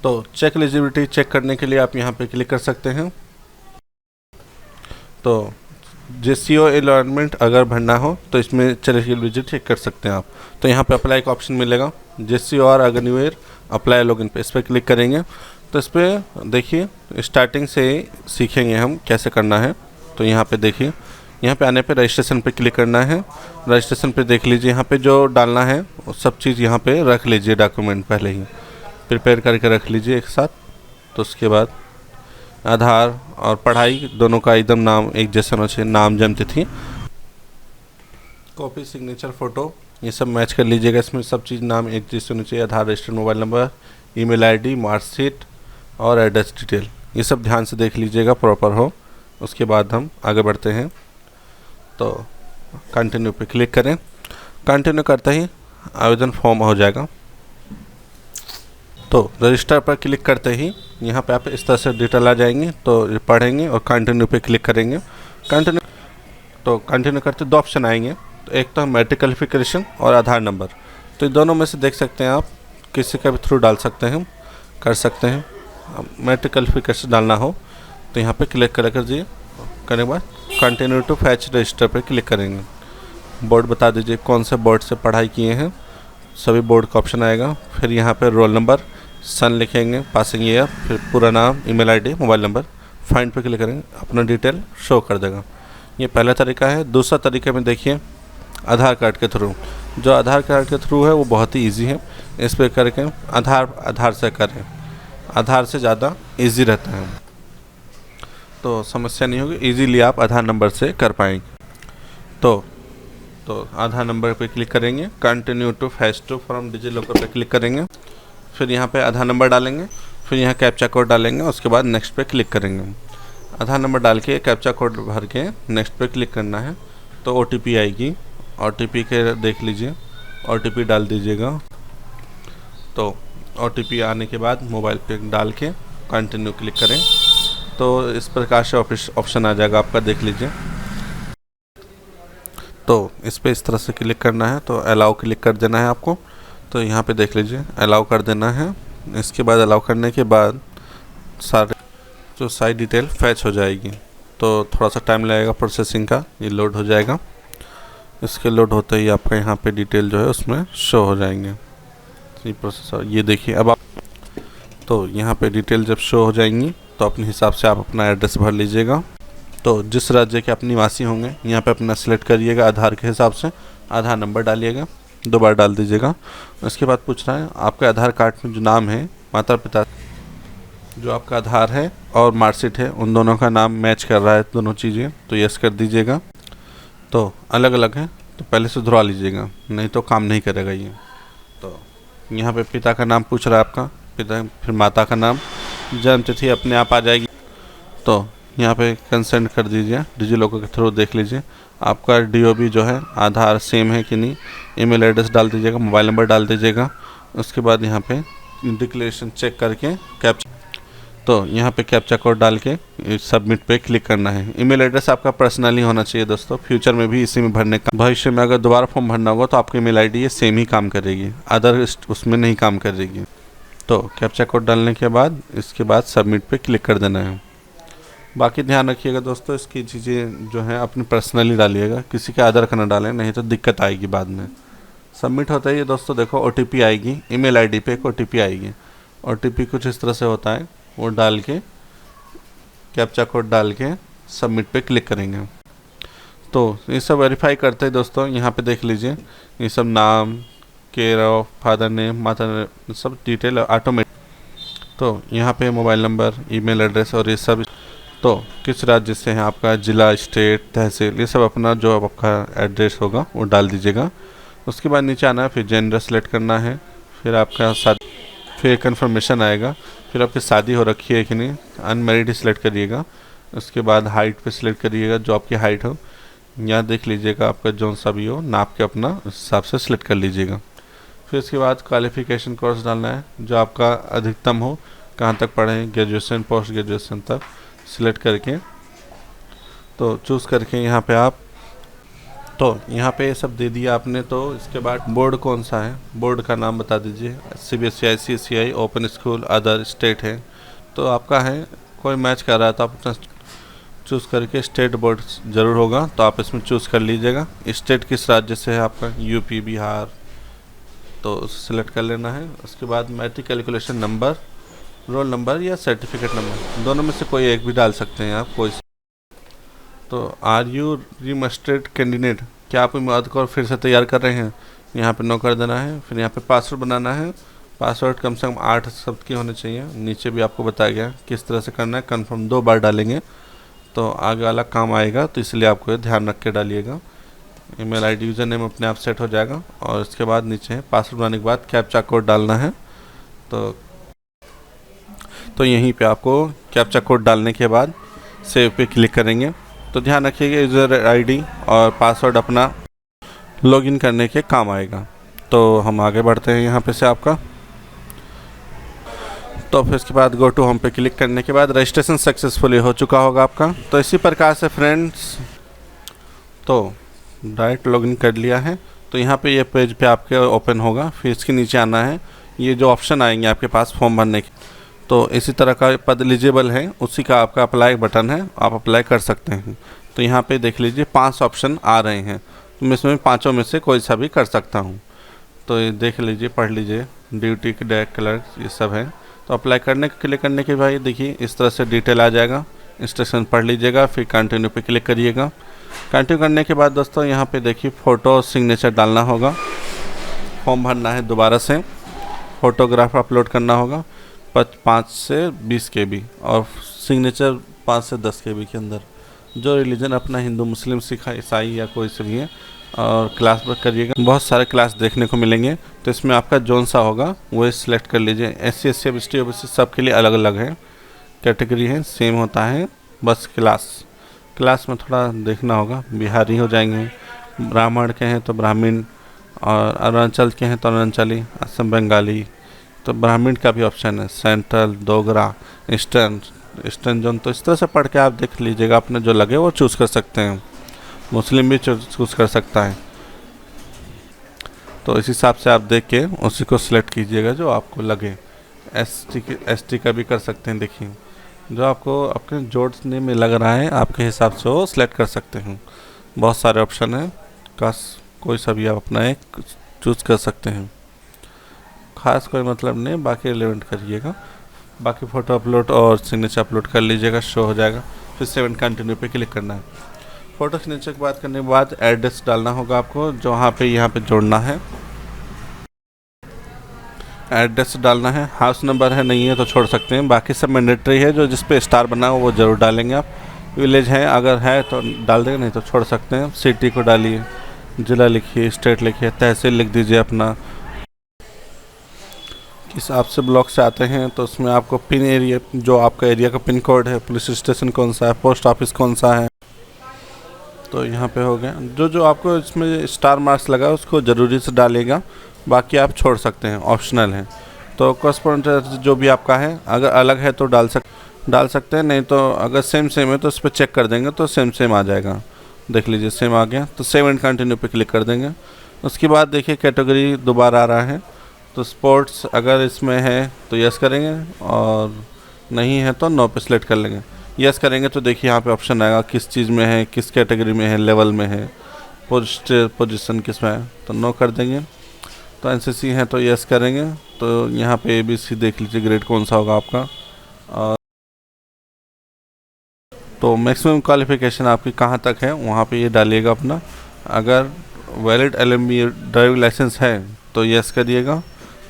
तो check eligibility check करने के लिए आप यहाँ पे क्लिक कर सकते हैं। तो JCO एनवायरनमेंट अगर भरना हो तो इसमें चेक एलिजिबिलिटी चेक कर सकते हैं आप। तो यहाँ पे अप्लाई का ऑप्शन मिलेगा, JCO और अग्निवीर अप्लाई लॉगिन पे, इस पर क्लिक करेंगे तो इस पर देखिए स्टार्टिंग से सीखेंगे हम कैसे करना है। तो यहाँ पे देखिए, यहाँ पे आने पे रजिस्ट्रेशन पे क्लिक करना है। रजिस्ट्रेशन पे देख लीजिए यहाँ पे जो डालना है वो सब चीज़ यहाँ पे रख लीजिए, डॉक्यूमेंट पहले ही प्रिपेयर करके रख लीजिए एक साथ। तो उसके बाद आधार और पढ़ाई दोनों का एकदम नाम एक जैसा होना चाहिए, नाम, जन्म तिथि, कॉपी, सिग्नेचर, फ़ोटो, ये सब मैच कर लीजिएगा। इसमें सब चीज़ नाम एक जैसे होना चाहिए, Aadhaar, registered mobile number, email ID, marksheet और एड्रेस डिटेल, ये सब ध्यान से देख लीजिएगा प्रॉपर हो। उसके बाद हम आगे बढ़ते हैं। तो कंटिन्यू पे क्लिक करें। कंटिन्यू करते ही आवेदन फॉर्म हो जाएगा। तो रजिस्टर पर क्लिक करते ही यहाँ पे आप इस तरह से डिटेल आ जाएंगे, तो पढ़ेंगे और कंटिन्यू पे क्लिक करेंगे। कंटिन्यू करते दो ऑप्शन आएंगे, तो एक तो मैट्रिक क्वालिफिकेशन और आधार नंबर। तो दोनों में से देख सकते हैं आप, किसी का भी थ्रू डाल सकते हैं, कर सकते हैं। मैट्रिक क्वालिफिकेशन डालना हो तो यहाँ पे क्लिक कर दीजिए। करने के बाद कंटिन्यू टू फैच रजिस्टर पर क्लिक करेंगे। बोर्ड बता दीजिए कौन से बोर्ड से पढ़ाई किए हैं, सभी बोर्ड का ऑप्शन आएगा। फिर यहाँ पे रोल नंबर, सन लिखेंगे, पासिंग ईयर, फिर पूरा नाम, email ID, mobile number. Find पे क्लिक करेंगे, अपना डिटेल शो कर देगा। ये पहला तरीका है। दूसरा तरीके में देखिए आधार कार्ड के थ्रू। जो आधार कार्ड के थ्रू है वो बहुत ही ईजी है। इस पर करके आधार से करें, आधार से ज़्यादा ईजी रहता है, तो समस्या नहीं होगी, ईजीली आप आधार नंबर से कर पाएंगे। तो आधार नंबर पे क्लिक करेंगे, continue to fetch to from DigiLocker पे क्लिक करेंगे। फिर यहाँ पे आधार नंबर डालेंगे, फिर यहाँ कैप्चा कोड डालेंगे, उसके बाद नेक्स्ट पे क्लिक करेंगे। आधार नंबर डाल के कैप्चा कोड भर के नेक्स्ट पे क्लिक करना है। तो OTP आएगी, OTP के देख लीजिए, OTP डाल दीजिएगा। तो OTP आने के बाद मोबाइल पे डाल के कंटिन्यू क्लिक करें, तो इस प्रकार से ऑप्शन आ जाएगा आपका, देख लीजिए। तो इस पर इस तरह से क्लिक करना है, तो अलाउ क्लिक कर देना है आपको। तो यहाँ पे देख लीजिए अलाउ कर देना है। इसके बाद अलाउ करने के बाद सारे जो सारी डिटेल फैच हो जाएगी। तो थोड़ा सा टाइम लगेगा प्रोसेसिंग का, ये लोड हो जाएगा। इसके लोड होते ही आपका यहाँ पे डिटेल जो है उसमें शो हो जाएंगे। ये प्रोसेसर, ये देखिए अब आप, तो यहाँ पे डिटेल जब शो हो जाएंगी तो अपने हिसाब से आप अपना एड्रेस भर लीजिएगा। तो जिस राज्य के आप निवासी होंगे यहाँ पे अपना सिलेक्ट करिएगा, आधार के हिसाब से आधार नंबर डालिएगा, 2 बार डाल दीजिएगा। उसके बाद पूछ रहा है आपके आधार कार्ड में जो नाम है, माता पिता, जो आपका आधार है और मार्कशीट है, उन दोनों का नाम मैच कर रहा है दोनों चीज़ें, तो यस कर दीजिएगा। तो अलग अलग है तो पहले से धुरा लीजिएगा, नहीं तो काम नहीं करेगा ये। तो यहाँ पे पिता का नाम पूछ रहा है आपका, पिता, फिर माता का नाम, जन्म तिथि अपने आप आ जाएगी। तो यहाँ पे कंसेंट कर दीजिए, डिजिलॉकर के थ्रू देख लीजिए आपका DOB जो है आधार सेम है कि नहीं। ईमेल एड्रेस डाल दीजिएगा, मोबाइल नंबर डाल दीजिएगा। उसके बाद यहाँ पे डिक्लेरेशन चेक करके तो यहाँ पे कैप्चा कोड डाल के सबमिट पे क्लिक करना है। ईमेल एड्रेस आपका पर्सनली होना चाहिए दोस्तों, फ्यूचर में भी इसी में भरने का, भविष्य में अगर दोबारा फॉर्म भरना होगा तो आपकी ईमेल आईडी ये सेम ही काम करेगी, अदर उसमें नहीं काम करेगी। तो कैप्चा कोड डालने के बाद इसके बाद सबमिट पे क्लिक कर देना है। बाकी ध्यान रखिएगा दोस्तों, इसकी चीज़ें जो है अपनी पर्सनली डालिएगा, किसी के आधार का ना डालें, नहीं तो दिक्कत आएगी बाद में। सबमिट होता है ये दोस्तों, देखो OTP आएगी, ईमेल आईडी पे एक OTP आएगी। OTP कुछ इस तरह से होता है, वो डाल के कैप्चा कोड डाल के सबमिट पे क्लिक करेंगे। तो ये सब वेरीफाई करते हैं दोस्तों। यहाँ पे देख लीजिए ये सब नाम, केयर ऑफ, फादर नेम, माता नेम, सब डिटेल ऑटोमेटिक। तो यहाँ पे मोबाइल नंबर, ईमेल एड्रेस और ये सब। तो किस राज्य से है आपका, जिला, स्टेट, तहसील, ये सब अपना जो आपका एड्रेस होगा वो डाल दीजिएगा। उसके बाद नीचे आना है, फिर जेंडर सेलेक्ट करना है, फिर आपका फिर कन्फर्मेशन आएगा, फिर आपकी शादी हो रखी है कि नहीं, अनमैरिड सिलेक्ट करिएगा। उसके बाद हाइट पे सिलेक्ट करिएगा, जो आपकी हाइट हो, यहाँ देख लीजिएगा आपका जौन सा भी हो, नाप के अपना उस हिसाब से सिलेक्ट कर लीजिएगा। फिर उसके बाद क्वालिफ़िकेशन कोर्स डालना है, जो आपका अधिकतम हो, कहाँ तक पढ़े, ग्रेजुएशन, पोस्ट ग्रेजुएशन तक सिलेक्ट करके तो चूज़ करके यहाँ पे आप तो यहाँ पे ये सब दे दिया आपने। तो इसके बाद बोर्ड कौन सा है, बोर्ड का नाम बता दीजिए। CBSE, ICSE, open school, other, state है। तो आपका है कोई मैच कर रहा है तो आप अपना चूज़ करके, स्टेट बोर्ड ज़रूर होगा तो आप इसमें चूज़ कर लीजिएगा। स्टेट किस राज्य से है आपका, यूपी, बिहार, तो उसे सिलेक्ट कर लेना है। उसके बाद matric calculation number, roll number या सर्टिफिकेट नंबर, दोनों में से कोई एक भी डाल सकते हैं आप, कोई। तो आर यू रिमस्टेड कैंडिडेट, क्या आप इमारत को फिर से तैयार कर रहे हैं, यहाँ पे नो कर देना है। फिर यहाँ पे पासवर्ड बनाना है। पासवर्ड कम से कम 8 शब्द के होने चाहिए। नीचे भी आपको बताया गया किस तरह से करना है। कन्फर्म 2 बार डालेंगे तो आगे वाला काम आएगा, तो इसलिए आपको ये ध्यान रख के डालिएगा। ईमेल आईडी, यूज़र नेम अपने आप सेट हो जाएगा। और इसके बाद नीचे है पासवर्ड बनाने के बाद कैप्चा कोड डालना है। तो यहीं पे आपको कैप्चा कोड डालने के बाद सेव पे क्लिक करेंगे। तो ध्यान रखिएगा यूज़र आईडी और पासवर्ड अपना लॉगिन करने के काम आएगा। तो हम आगे बढ़ते हैं यहाँ पे से आपका। तो फिर इसके बाद गो टू होम पे क्लिक करने के बाद रजिस्ट्रेशन सक्सेसफुली हो चुका होगा आपका। तो इसी प्रकार से फ्रेंड्स, तो डायरेक्ट लॉगिन कर लिया है। तो यहाँ पे ये पेज पे आपके ओपन होगा। फिर इसके नीचे आना है, ये जो ऑप्शन आएंगे आपके पास फॉर्म भरने के, तो इसी तरह का पद एलिजिबल है, उसी का आपका अप्लाई बटन है, आप अप्लाई कर सकते हैं। तो यहाँ पे देख लीजिए 5 ऑप्शन आ रहे हैं, तो मैं इसमें 5 में से कोई सा भी कर सकता हूँ। तो ये देख लीजिए, पढ़ लीजिए, ड्यूटी डायरेक्ट क्लर्क, ये सब है। तो अप्लाई करने के क्लिक करने के भाई देखिए इस तरह से डिटेल आ जाएगा। इंस्ट्रक्शन पढ़ लीजिएगा, फिर कंटिन्यू पे क्लिक करिएगा। कंटिन्यू करने के बाद दोस्तों यहाँ पे देखिए फ़ोटो और सिग्नेचर डालना होगा। फॉर्म भरना है दोबारा से, फ़ोटोग्राफ अपलोड करना होगा 5 से 20 KB और सिग्नेचर 5 से 10 KB के अंदर। जो रिलीजन अपना हिंदू, मुस्लिम, सिख, ईसाई या कोई से भी है। और क्लास वर्क करिएगा, बहुत सारे क्लास देखने को मिलेंगे, तो इसमें आपका जोन सा होगा वो सिलेक्ट कर लीजिए। SC, SC, ST, OBC सब के लिए अलग अलग है, कैटेगरी है, सेम होता है, बस क्लास में थोड़ा देखना होगा। बिहारी हो जाएंगे, ब्राह्मण के हैं तो ब्राह्मण, और अरुणाचल के हैं तो अरुणाचली, असम बंगाली। तो ब्राह्मण का भी ऑप्शन है, सेंट्रल, डोगरा, ईस्टर्न जोन। तो इस तरह से पढ़ के आप देख लीजिएगा, अपने जो लगे वो चूज़ कर सकते हैं। मुस्लिम भी चूज़ कर सकता है। तो इस हिसाब से आप देख के उसी को सिलेक्ट कीजिएगा जो आपको लगे। ST का भी कर सकते हैं। देखिए जो आपको अपने जोड़ने में लग रहा है आपके हिसाब से वो सिलेक्ट कर सकते हैं। बहुत सारे ऑप्शन हैं, कोई सा भी आप अपना एक चूज़ कर सकते हैं। खास कोई मतलब नहीं, बाकी रिलेवेंट करिएगा। बाकी फ़ोटो अपलोड और सिग्नेचर अपलोड कर लीजिएगा, शो हो जाएगा। फिर 7 कंटिन्यू पे क्लिक करना है। फ़ोटो सिग्नेचर की बात करने के बाद एड्रेस डालना होगा आपको, जो यहाँ पे जोड़ना है। एड्रेस डालना है, हाउस नंबर है नहीं है तो छोड़ सकते हैं, बाकी सब मैंडेटरी है। जो जिस पे स्टार बना हो वो ज़रूर डालेंगे आप। विलेज है, अगर है तो डाल देंगे, नहीं तो छोड़ सकते हैं। सिटी को डालिए, ज़िला लिखिए, स्टेट लिखिए, तहसील लिख दीजिए अपना। किस आप से ब्लॉक से आते हैं तो उसमें आपको पिन एरिया, जो आपका एरिया का पिन कोड है, पुलिस स्टेशन कौन सा है, पोस्ट ऑफिस कौन सा है, तो यहाँ पे हो गया। जो आपको इसमें स्टार मार्क्स लगा उसको ज़रूरी से डालेगा, बाकी आप छोड़ सकते हैं, ऑप्शनल है। तो कॉरस्पॉन्डेंस जो भी आपका है, अगर अलग है तो डाल सकते हैं, नहीं तो अगर सेम है तो उस पर चेक कर देंगे तो सेम आ जाएगा। देख लीजिए सेम आ गया, तो सेव एंड कंटिन्यू पे क्लिक कर देंगे। उसके बाद देखिए कैटेगरी दोबारा आ रहा है, तो स्पोर्ट्स अगर इसमें है तो यस करेंगे, और नहीं है तो नो पे सिलेक्ट कर लेंगे। यस करेंगे तो देखिए यहाँ पे ऑप्शन आएगा किस चीज़ में है, किस कैटेगरी में है, लेवल में है, पोजीशन किस में है, तो नो कर देंगे। तो NCC है तो यस करेंगे। तो यहाँ पे ABC देख लीजिए ग्रेड कौन सा होगा आपका। और तो मैक्सिमम क्वालिफिकेशन आपकी कहाँ तक है वहाँ पे ये डालिएगा अपना। अगर वैलिड LMB ड्राइविंग लाइसेंस है तो यस करिएगा,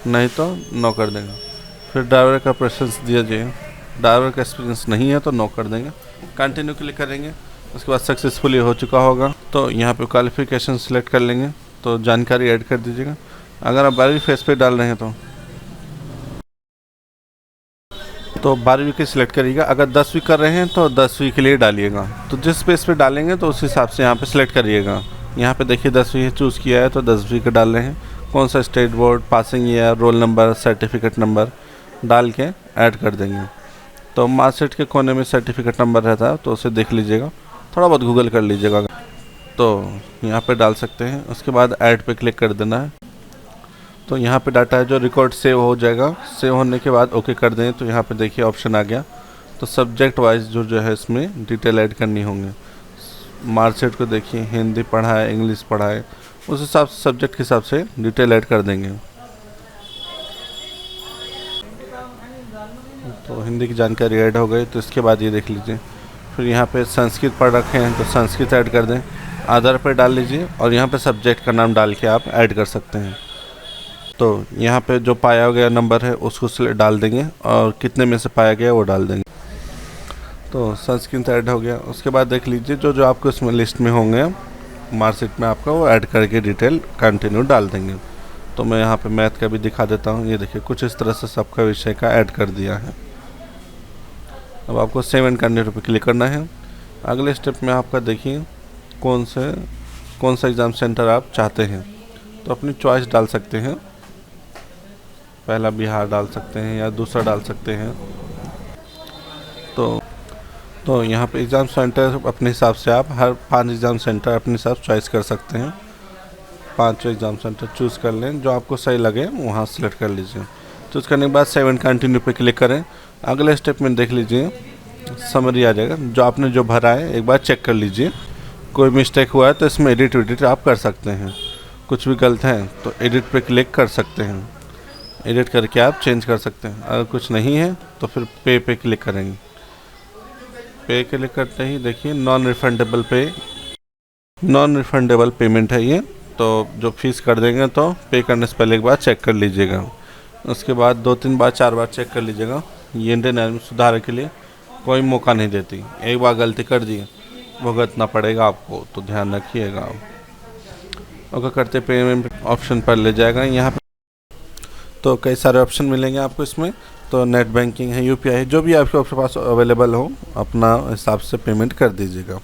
नहीं तो नो कर देंगे। फिर ड्राइवर का प्रेफरेंस दीजिए, ड्राइवर का एक्सपीरियंस नहीं है तो नो कर देंगे। कंटिन्यू क्लिक करेंगे, उसके बाद सक्सेसफुली हो चुका होगा। तो यहाँ पे क्वालिफिकेशन सिलेक्ट कर लेंगे, तो जानकारी ऐड कर दीजिएगा। अगर आप 12वीं फेस पे डाल रहे हैं तो 12वीं के सिलेक्ट करिएगा। अगर 10वीं कर रहे हैं तो 10वीं के लिए डालिएगा। तो जिस पेज पे डालेंगे तो उस हिसाब से यहाँ पे सिलेक्ट करिएगा। यहाँ पे देखिए 10वीं चूज़ किया है तो 10वीं का डाल रहे हैं। कौन सा state board, passing year, roll number, certificate number डाल के ऐड कर देंगे। तो मार्कशीट के कोने में सर्टिफिकेट नंबर रहता है तो उसे देख लीजिएगा, थोड़ा बहुत गूगल कर लीजिएगा। तो यहाँ पे डाल सकते हैं। उसके बाद ऐड पे क्लिक कर देना है। तो यहाँ पे डाटा है जो रिकॉर्ड सेव हो जाएगा। सेव होने के बाद ओके कर दें तो यहाँ पे देखिए ऑप्शन आ गया। तो सब्जेक्ट वाइज जो है इसमें डिटेल ऐड करनी होंगे। मार्कशीट को देखिए, हिंदी पढ़ा है, इंग्लिश पढ़ा है, उस हिसाब से सब्जेक्ट के हिसाब से डिटेल ऐड कर देंगे। तो हिंदी की जानकारी ऐड हो गई। तो इसके बाद ये देख लीजिए, फिर यहाँ पे संस्कृत पढ़ रखे हैं तो संस्कृत ऐड कर दें। आधार पे डाल लीजिए और यहाँ पे सब्जेक्ट का नाम डाल के आप ऐड कर सकते हैं। तो यहाँ पे जो पाया गया नंबर है उसको डाल देंगे और कितने में से पाया गया वो डाल देंगे। तो संस्कृत ऐड हो गया। उसके बाद देख लीजिए जो जो आपको इसमें लिस्ट में होंगे मार्कशीट में आपका, वो ऐड करके डिटेल कंटिन्यू डाल देंगे। तो मैं यहाँ पे मैथ का भी दिखा देता हूँ। ये देखिए कुछ इस तरह से सबका विषय का ऐड कर दिया है। अब आपको सेव एंड कंटिन्यू पे क्लिक करना है। अगले स्टेप में आपका देखिए कौन सा एग्ज़ाम सेंटर आप चाहते हैं। तो अपनी चॉइस डाल सकते हैं, पहला बिहार डाल सकते हैं या दूसरा डाल सकते हैं। तो यहाँ पे एग्ज़ाम सेंटर अपने हिसाब से आप हर 5 एग्ज़ाम सेंटर अपने हिसाब से चॉइस कर सकते हैं। 5 एग्ज़ाम सेंटर चूज़ कर लें, जो आपको सही लगे वहाँ सेलेक्ट कर लीजिए। चूज़ करने के बाद सेव एंड कंटिन्यू पे क्लिक करें। अगले स्टेप में देख लीजिए समरी आ जाएगा। जो आपने जो भरा है एक बार चेक कर लीजिए। कोई मिस्टेक हुआ है तो इसमें एडिट आप कर सकते हैं। कुछ भी गलत है तो एडिट पे क्लिक कर सकते हैं। एडिट करके आप चेंज कर सकते हैं। अगर कुछ नहीं है तो फिर पे क्लिक करेंगे। पे क्लिक करते ही देखिए नॉन रिफंडेबल पेमेंट है ये। तो जो फीस कर देंगे तो पे करने से पहले एक बार चेक कर लीजिएगा। उसके बाद 2-3 बार 4 बार चेक कर लीजिएगा। ये इंडियन आर्मी सुधार के लिए कोई मौका नहीं देती। एक बार गलती कर दी भुगतना पड़ेगा आपको, तो ध्यान रखिएगा आप। ओके करते पेमेंट ऑप्शन पर ले जाएगा। यहाँ पे तो कई सारे ऑप्शन मिलेंगे आपको इसमें। तो नेट बैंकिंग है, यूपीआई है, जो भी आपके पास अवेलेबल हो अपना हिसाब से पेमेंट कर दीजिएगा।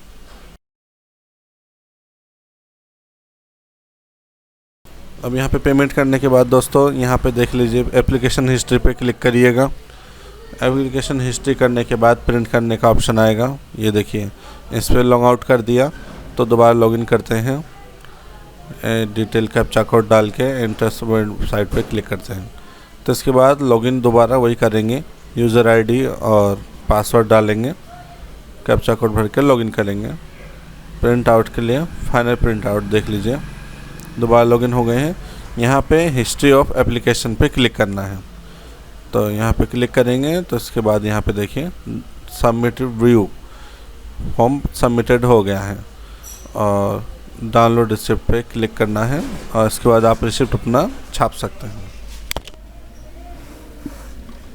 अब यहाँ पे पेमेंट करने के बाद दोस्तों यहाँ पे देख लीजिए एप्लीकेशन हिस्ट्री पे क्लिक करिएगा। एप्लीकेशन हिस्ट्री करने के बाद प्रिंट करने का ऑप्शन आएगा। ये देखिए इस पर लॉग आउट कर दिया तो दोबारा लॉगिन करते हैं। डिटेल कैप्चा कोड डाल के एंटर साइट पे क्लिक करते हैं। तो इसके बाद लॉगिन दोबारा वही करेंगे, यूज़र आईडी और पासवर्ड डालेंगे, कैप्चा कोड भर के लॉगिन करेंगे। प्रिंट आउट के लिए फाइनल प्रिंट आउट देख लीजिए दोबारा लॉगिन हो गए हैं। यहाँ पे हिस्ट्री ऑफ एप्लीकेशन पे क्लिक करना है। तो यहाँ पे क्लिक करेंगे तो इसके बाद यहाँ पे देखिए सबमिटेड व्यू फॉर्म सबमिटेड हो गया है और डाउनलोड रिसिप्ट पे क्लिक करना है और इसके बाद आप रिसिप्ट अपना छाप सकते हैं।